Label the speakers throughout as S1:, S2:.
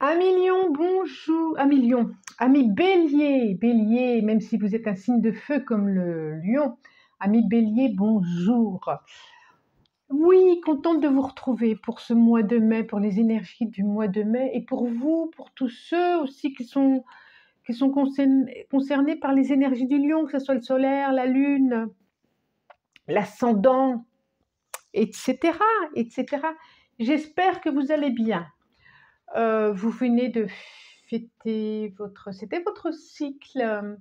S1: Ami Lion, bonjour. Ami Lion, ami Bélier, Bélier, même si vous êtes un signe de feu comme le lion, ami Bélier, bonjour. Oui, contente de vous retrouver pour ce mois de mai, pour les énergies du mois de mai et pour vous, pour tous ceux aussi qui sont concernés par les énergies du lion, que ce soit le solaire, la lune, l'ascendant, etc., etc. J'espère que vous allez bien. Vous venez de fêter c'était votre cycle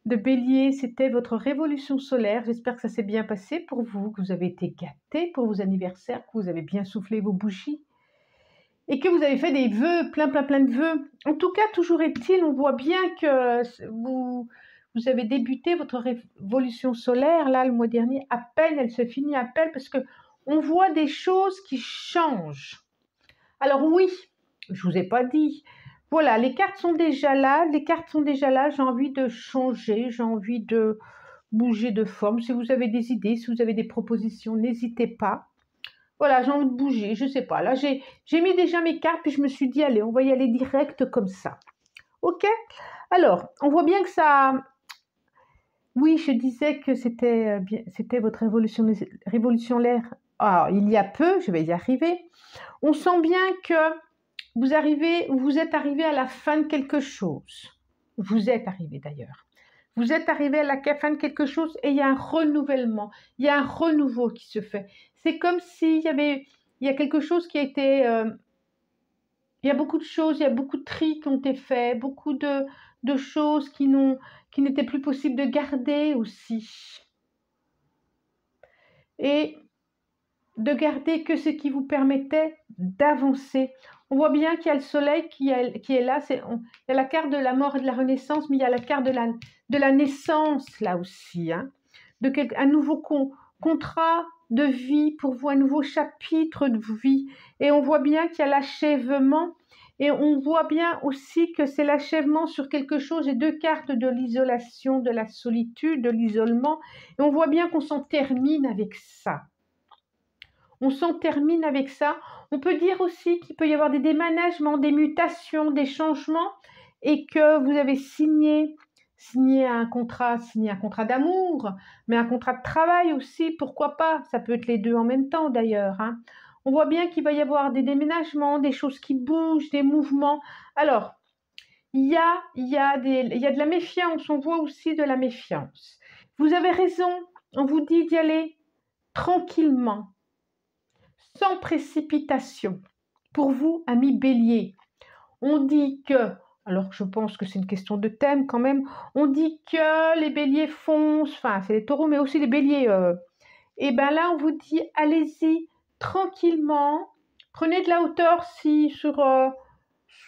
S1: de bélier, c'était votre révolution solaire. J'espère que ça s'est bien passé pour vous, que vous avez été gâtés pour vos anniversaires, que vous avez bien soufflé vos bougies et que vous avez fait des vœux, plein de vœux. En tout cas, toujours est-il, on voit bien que vous avez débuté votre révolution solaire, là, le mois dernier, à peine, elle se finit à peine parce que on voit des choses qui changent. Alors oui, je vous ai pas dit. Voilà, les cartes sont déjà là, j'ai envie de changer, j'ai envie de bouger de forme. Si vous avez des idées, si vous avez des propositions, n'hésitez pas. Voilà, j'ai envie de bouger, je sais pas. Là, j'ai mis déjà mes cartes, puis je me suis dit, allez, on va y aller direct comme ça. Ok? Alors, on voit bien que ça... Oui, je disais que c'était votre révolution l'air. Ah, il y a peu, je vais y arriver. On sent bien que vous êtes arrivé à la fin de quelque chose. Vous êtes arrivé d'ailleurs. Vous êtes arrivé à la fin de quelque chose et il y a un renouvellement, il y a un renouveau qui se fait. C'est comme s'il y a quelque chose qui a été... il y a beaucoup de choses, il y a beaucoup de tri qui ont été faits, beaucoup de choses qui n'étaient plus possibles de garder aussi. Et de garder que ce qui vous permettait d'avancer. On voit bien qu'il y a le soleil qui est là, il y a la carte de la mort et de la renaissance, mais il y a la carte de la naissance là aussi, hein, un nouveau contrat de vie pour vous, un nouveau chapitre de vie. Et on voit bien qu'il y a l'achèvement, et on voit bien aussi que c'est l'achèvement sur quelque chose. J'ai deux cartes de l'isolation, de la solitude, de l'isolement, et on voit bien qu'on s'en termine avec ça. On s'en termine avec ça. On peut dire aussi qu'il peut y avoir des déménagements, des mutations, des changements et que vous avez signé un contrat d'amour, mais un contrat de travail aussi, pourquoi pas? Ça peut être les deux en même temps d'ailleurs, hein. On voit bien qu'il va y avoir des déménagements, des choses qui bougent, des mouvements. Alors, il y a de la méfiance, on voit aussi de la méfiance. Vous avez raison, on vous dit d'y aller tranquillement, sans précipitation. Pour vous, amis bélier, on dit que, alors je pense que c'est une question de thème quand même, on dit que les béliers foncent, enfin c'est les taureaux mais aussi les béliers, et bien là on vous dit allez-y tranquillement, prenez de la hauteur sur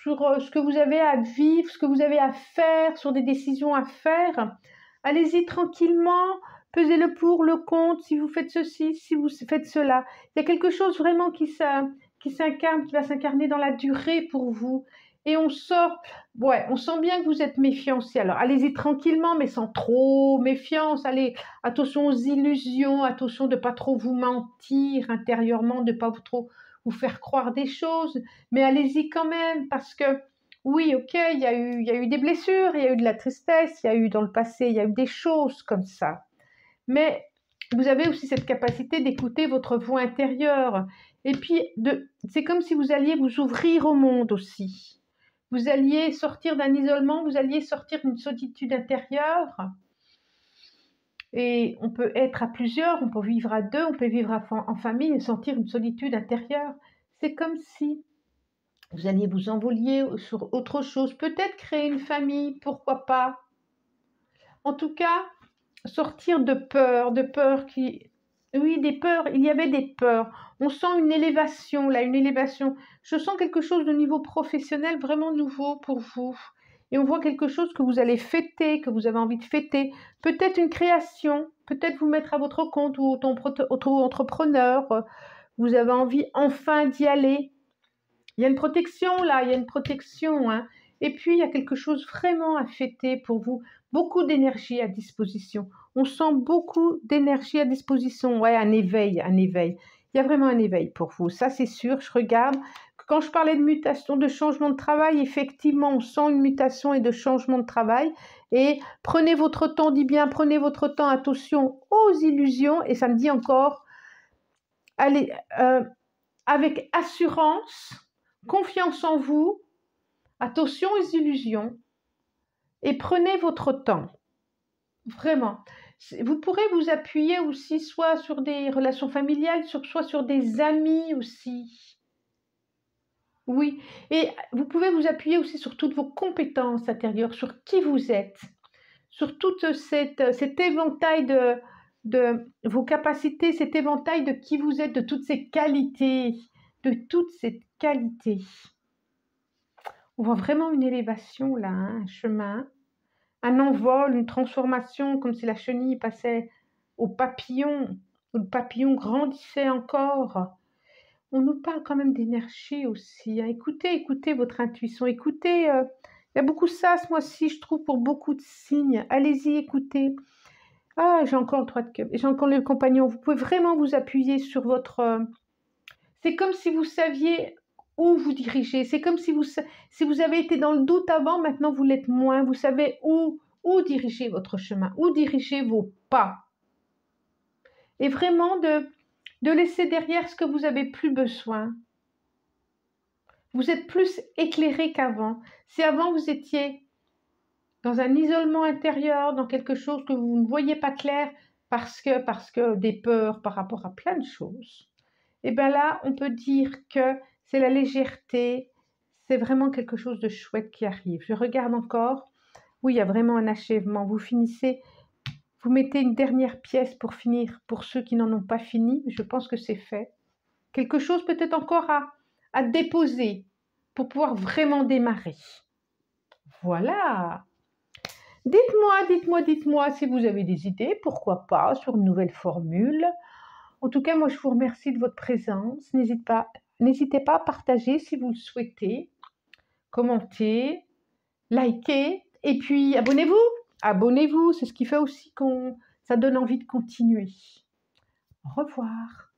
S1: ce que vous avez à vivre, ce que vous avez à faire, sur des décisions à faire, allez-y tranquillement, pesez le pour, le contre, si vous faites ceci, si vous faites cela. Il y a quelque chose vraiment qui s'incarne, qui va s'incarner dans la durée pour vous. Et on sent bien que vous êtes méfiant aussi. Alors, allez-y tranquillement, mais sans trop méfiance. Allez, attention aux illusions, attention de ne pas trop vous mentir intérieurement, de ne pas trop vous faire croire des choses. Mais allez-y quand même, parce que oui, ok, il y a eu des blessures, il y a eu de la tristesse, il y a eu dans le passé, il y a eu des choses comme ça. Mais vous avez aussi cette capacité d'écouter votre voix intérieure. Et puis, c'est comme si vous alliez vous ouvrir au monde aussi. Vous alliez sortir d'un isolement, vous alliez sortir d'une solitude intérieure. Et on peut être à plusieurs, on peut vivre à deux, on peut vivre en famille et sentir une solitude intérieure. C'est comme si vous alliez vous envolier sur autre chose, peut-être créer une famille, pourquoi pas. En tout cas, sortir de peur qui... Oui, des peurs, il y avait des peurs. On sent une élévation, là, une élévation. Je sens quelque chose de niveau professionnel vraiment nouveau pour vous. Et on voit quelque chose que vous allez fêter, que vous avez envie de fêter. Peut-être une création, peut-être vous mettre à votre compte ou auto-entrepreneur. Vous avez envie enfin d'y aller. Il y a une protection là, il y a une protection, hein. Et puis, il y a quelque chose vraiment à fêter pour vous. Beaucoup d'énergie à disposition. On sent beaucoup d'énergie à disposition. Ouais, un éveil, un éveil. Il y a vraiment un éveil pour vous. Ça, c'est sûr. Je regarde que Quand je parlais de mutation, de changement de travail, effectivement, on sent une mutation et de changement de travail. Et prenez votre temps, dit bien, prenez votre temps, attention aux illusions. Et ça me dit encore, allez, avec assurance, confiance en vous, attention aux illusions. Et prenez votre temps, vraiment. Vous pourrez vous appuyer aussi soit sur des relations familiales, soit sur des amis aussi. Oui, et vous pouvez vous appuyer aussi sur toutes vos compétences intérieures, sur qui vous êtes, sur toute cet éventail de vos capacités, cet éventail de qui vous êtes, de toutes ces qualités, de toutes ces qualités. On voit vraiment une élévation là, hein, un chemin, un envol, une transformation, comme si la chenille passait au papillon, ou le papillon grandissait encore. On nous parle quand même d'énergie aussi, hein. Écoutez votre intuition, écoutez, il y a beaucoup ça ce mois-ci, je trouve, pour beaucoup de signes. Allez-y, écoutez. Ah, j'ai encore le 3 de cœur, j'ai encore le compagnon. Vous pouvez vraiment vous appuyer sur votre... c'est comme si vous saviez où vous dirigez. C'est comme si vous avez été dans le doute avant, maintenant vous l'êtes moins. Vous savez où diriger votre chemin, où diriger vos pas. Et vraiment de laisser derrière ce que vous n'avez plus besoin. Vous êtes plus éclairé qu'avant. Si avant vous étiez dans un isolement intérieur, dans quelque chose que vous ne voyez pas clair parce que des peurs par rapport à plein de choses, et bien là, on peut dire que c'est la légèreté, c'est vraiment quelque chose de chouette qui arrive. Je regarde encore, oui, il y a vraiment un achèvement. Vous finissez, vous mettez une dernière pièce pour finir, pour ceux qui n'en ont pas fini, je pense que c'est fait. Quelque chose peut-être encore à déposer pour pouvoir vraiment démarrer. Voilà. Dites-moi si vous avez des idées, pourquoi pas, sur une nouvelle formule. En tout cas, moi, je vous remercie de votre présence. N'hésitez pas à partager si vous le souhaitez, commentez, likez, et puis abonnez-vous. Abonnez-vous, c'est ce qui fait aussi ça donne envie de continuer. Au revoir.